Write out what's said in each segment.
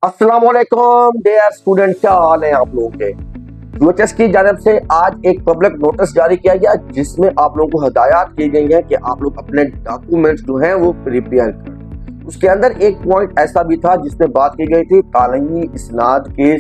अस्सलाम वालेकुम dear student, क्या हाल है आप लोगों के। यूएचएस की जानिब से आज एक पब्लिक नोटिस जारी किया गया जिसमें आप लोगों को हिदायत की गई है कि आप लोग अपने डॉक्यूमेंट्स जो हैं वो प्रिपेयर करें। उसके अंदर एक पॉइंट ऐसा भी था जिसमें बात की गई थी तालीमी इसनाद के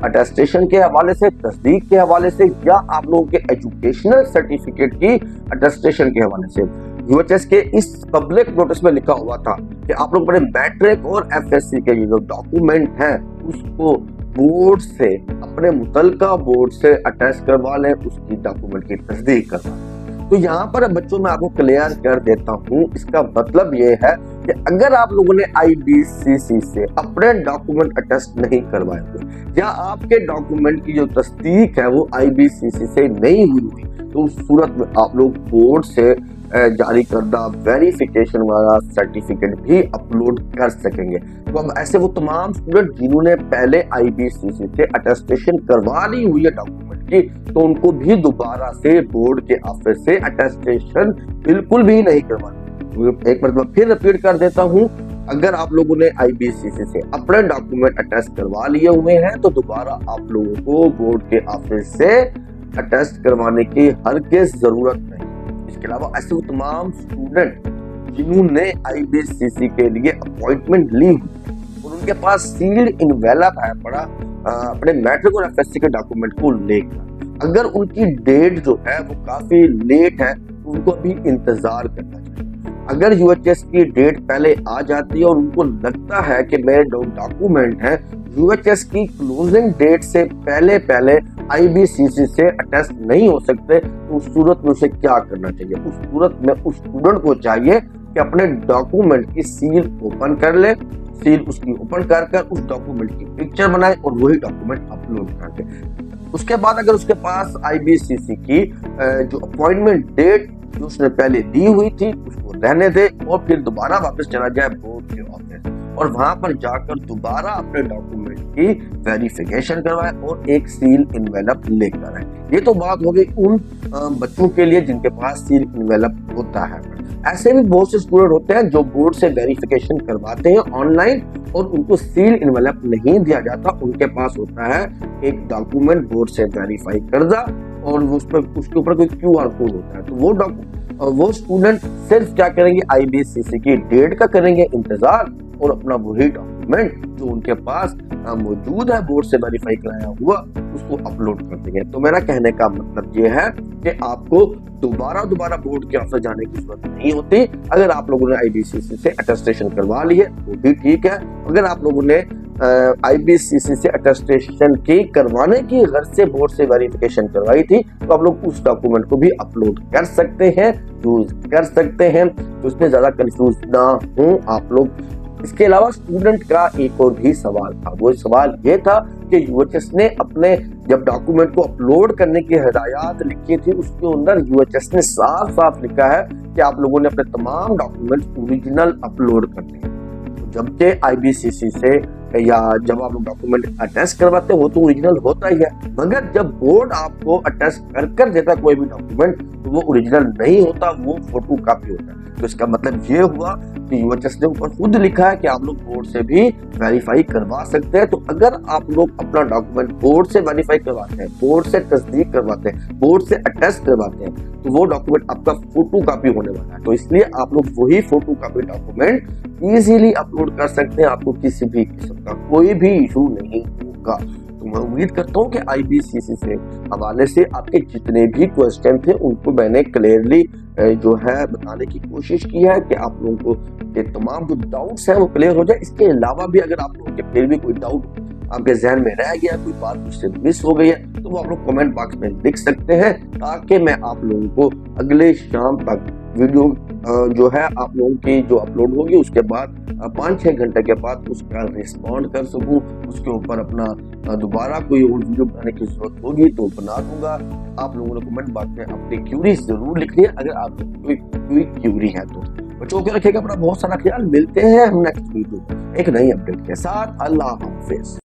अटेस्टेशन के हवाले से, तस्दीक के हवाले से, या आप लोगों के एजुकेशनल सर्टिफिकेट की अटेस्टेशन के हवाले से। यूएचएस के इस पब्लिक नोटिस में लिखा हुआ था कि आप लोग अपने मैट्रिक और एफएससी के ये जो डॉक्यूमेंट हैं उसको बोर्ड से, अपने मुतलका बोर्ड से अटैच करवा लें, उसकी डॉक्यूमेंट की तस्दीक करवा लें। तो यहाँ पर बच्चों मैं आपको क्लियर कर देता हूँ, इसका मतलब ये है कि अगर आप लोगों ने आईबीसीसी से अपने डॉक्यूमेंट अटेस्ट नहीं करवाए हुए या आपके डॉक्यूमेंट की जो तस्दीक है वो आईबीसीसी से नहीं हुई, तो उस सूरत में आप लोग बोर्ड से जारी करदा वेरिफिकेशन वाला सर्टिफिकेट भी अपलोड कर सकेंगे। तो अब ऐसे वो तमाम स्टूडेंट जिन्होंने पहले आईबीसीसी से अटेस्टेशन करवा ली हुई है डॉक्यूमेंट की, तो उनको भी दोबारा से बोर्ड के ऑफिस से अटेस्टेशन बिल्कुल भी नहीं करवानी। एक मरतबा फिर रिपीट कर देता हूँ, अगर आप लोगों ने आईबीसीसी से अपने डॉक्यूमेंट अटेस्ट करवा लिए हुए हैं तो दोबारा आप लोगों को बोर्ड के ऑफिस से अटेस्ट करवाने की हरगिज़ जरूरत नहीं। इसके अलावा ऐसे वो तमाम स्टूडेंट जिन्होंने आईबीसीसी के लिए अपॉइंटमेंट ली हुई और उनके पास सील्ड इनवेलप है पड़ा अपने मैट्रिक और एफएससी के डॉक्यूमेंट को लेकर, अगर उनकी डेट जो है वो काफी लेट है तो उनको अभी इंतजार करना चाहिए। अगर यूएचएस की डेट पहले आ जाती है और उनको लगता है कि मेरे डॉक्यूमेंट हैं यूएचएस की क्लोजिंग डेट से पहले पहले आईबीसीसी से अटेस्ट नहीं हो सकते, तो उस सूरत में उसे क्या करना चाहिए? उस सूरत में उस स्टूडेंट को चाहिए कि अपने डॉक्यूमेंट की सील ओपन कर ले, सील उसकी ओपन कर उस डॉक्यूमेंट की पिक्चर बनाए और वही डॉक्यूमेंट अपलोड कर दे। उसके बाद अगर उसके पास आईबीसीसी की जो अपॉइंटमेंट डेट जो उसने पहले दी हुई थी उसको रहने दे और फिर दोबारा वापस चला जाए बोर्ड के ऑफिस और वहां पर जाकर दोबारा अपने डॉक्यूमेंट की वेरिफिकेशन करवाए और एक सील इनवेलप लेकर आए। ये तो बात हो गई उन बच्चों के लिए जिनके पास सील इनवेलप होता है। ऐसे भी बहुत से स्टूडेंट होते हैं जो बोर्ड से वेरिफिकेशन करवाते हैं ऑनलाइन और उनको सील इनवेलप नहीं दिया जाता, उनके पास होता है एक डॉक्यूमेंट बोर्ड से वेरीफाई करदा और उसके ऊपर कोई क्यूआर कोड होता है। तो वो स्टूडेंट सिर्फ क्या करेंगे, आईबीसीसी की डेट का करेंगे इंतजार और अपना वही डॉक्यूमेंट जो उनके पास मौजूद है बोर्ड से वेरीफाई कराया हुआ उसको अपलोड कर देंगे। तो मेरा कहने का मतलब ये है कि आपको दोबारा बोर्ड के ऑफिस जाने की जरूरत नहीं होती। अगर आप लोगों ने आईबीसीसी से अटेस्टेशन करवा ली है तो भी ठीक है। अगर आप लोगों ने आईबीसीसी से अटेस्टेशन की करवाने की गर्ज से बोर्ड से वेरिफिकेशन करवाई थी तो आप लोग उस डॉक्यूमेंट को भी अपलोड कर सकते हैं, यूज कर सकते हैं, तो उसमें ज्यादा कंफ्यूज ना हो आप लोग। इसके अलावा स्टूडेंट का एक और भी सवाल था, वो सवाल ये था कि यूएचएस ने अपने जब डॉक्यूमेंट को अपलोड करने की हिदायत लिखी थी उसके अंदर यूएचएस ने साफ साफ लिखा है कि आप लोगों ने अपने तमाम डॉक्यूमेंट ओरिजिनल अपलोड करने हैं। जबकि आईबीसीसी से या जब आप लोग डॉक्यूमेंट अटेस्ट करवाते हैं वो तो ओरिजिनल होता ही है, मगर जब बोर्ड आपको अटेस्ट कर देता कोई भी डॉक्यूमेंट तो वो ओरिजिनल नहीं होता, वो फोटो कॉपी होता है। तो इसका मतलब ये हुआ कि यूएचएस ने ऊपर खुद लिखा है कि आप लोग बोर्ड से भी वेरीफाई करवा सकते हैं। तो अगर आप लोग अपना डॉक्यूमेंट बोर्ड से वेरीफाई करवाते हैं, बोर्ड से तस्दीक करवाते हैं, बोर्ड से अटेस्ट करवाते हैं, तो वो डॉक्यूमेंट आपका फोटो कॉपी होने वाला है। तो इसलिए आप लोग वही photo copy document easily upload कर सकते हैं, आपको किसी भी किस्म का कोई भी इशू नहीं होगा। तो मैं उम्मीद करता हूँ कि आईबीसीसी से हवाले से आपके जितने भी क्वेश्चन थे उनको मैंने क्लियरली जो है बताने की कोशिश की है कि आप लोगों को ये तमाम जो डाउट्स हैं वो क्लियर हो जाए। इसके अलावा भी अगर आप लोगों के फिर भी कोई डाउट आपके जहन में रह गया, कोई बात मुझसे मिस हो गई है, तो वो आप लोग कमेंट बॉक्स में लिख सकते हैं ताकि मैं आप लोगों को अगले शाम तक वीडियो जो है आप लोगों की जो अपलोड होगी उसके बाद 5-6 घंटे के बाद उसका रिस्पॉन्ड कर सकूं, उसके ऊपर अपना दोबारा कोई और वीडियो बनाने की जरूरत होगी तो बना दूंगा। आप लोगों ने कमेंट बॉक्स में अपनी क्यूरी जरूर लिखनी है अगर आप कोई क्यूरी है तो। बच्चों के रखिएगा अपना बहुत सारा ख्याल, मिलते हैं हम नेक्स्ट वीडियो एक नई अपडेट के साथ। अल्लाह हाफिज।